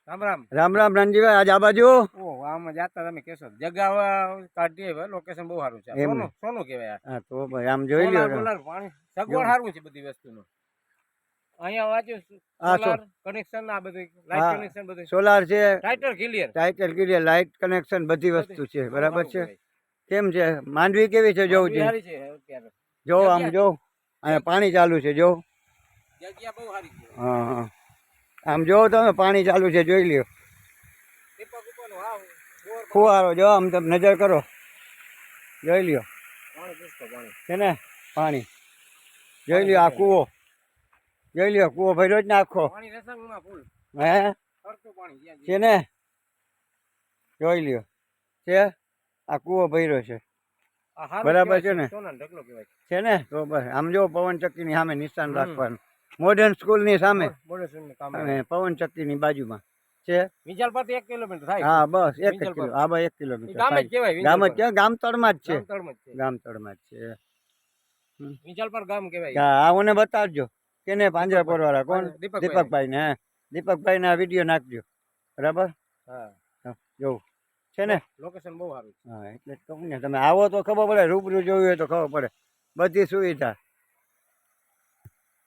રામ રામ રામ રામ રણજીભાઈ આજ આ બાજુ ઓહ આમાં જાતા તમે કેશો જગ્યા કાઢીએ હવે લોકેશન બહુ સારું છે એમ સોનું સોનું કહેવાય હા તો ભાઈ આમ જોઈ લ્યો સોલાર પાણી સગવડ સારું છે બધી વસ્તુનું અહીંયા વાંચ્યું હા, સોલાર કનેક્શન આ બધું લાઇટ હા. કનેક્શન બધું સોલાર છે title clear title clear light connection બધી વસ્તુ છે બરાબર છે કેમ છે માંડવી કેવી છે જોઉં છે સારી છે અત્યારે જો આમ જો અહીંયા પાણી ચાલુ છે જો જગ્યા બહુ સારી છે હા હા આમ જો તમે પાણી ચાલુ છે જોઈ લ્યો દીપક ઉપરનો હા બોર ફુવારો જો આમ તમે નજર કરો જોઈ લ્યો પાણી પુષ્કળ પાણી છે ને પાણી જોઈ લ્યો આ કૂવો જોઈ લ્યો કૂવો ભર્યો જ ને આખો પાણી રસંગમાં ફૂલ હે ફરતું પાણી જ્યાં છે ને જોઈ લ્યો છે આ કૂવો ભર્યો છે આ સારું બરાબર કહેવાય છે ને? સોનાનો ઢગલો કહેવાય છે ને તો બસ આમ જો પવન ચક્કીની સામે નિશાન રાખવાનું મોડર્ન સ્કૂલની સામે બોડેશ્વરનું કામ અને પવન ચક્કીની બાજુમાં છે વિંજાલ પરથી 1 કિલોમીટર થાય હા બસ એક વિંજલ કિલો પર. હા ભાઈ 1 ઈ કિલોમીટર ગામ જ થાય. કહેવાય ગામ વિંજલ જ ક્યાં ગામ તળમાં જ છે તળમાં જ છે ગામ તળમાં જ છે વિંજાલ પર ગામ કહેવાય હા આઓને બતાવજો કેને પાંજરાપોર વાળા કોણ દીપકભાઈ. દીપકભાઈ ને દીપકભાઈ ને આ વિડીયો નાખજો બરાબર હા જોવું છે ને લોકેશન બહુ સારું છે હા એટલે જ કહું ને તમે આવો તો ખબર પડે રૂબરૂ જોયું હોય તો ખબર પડે બધી સુવિધા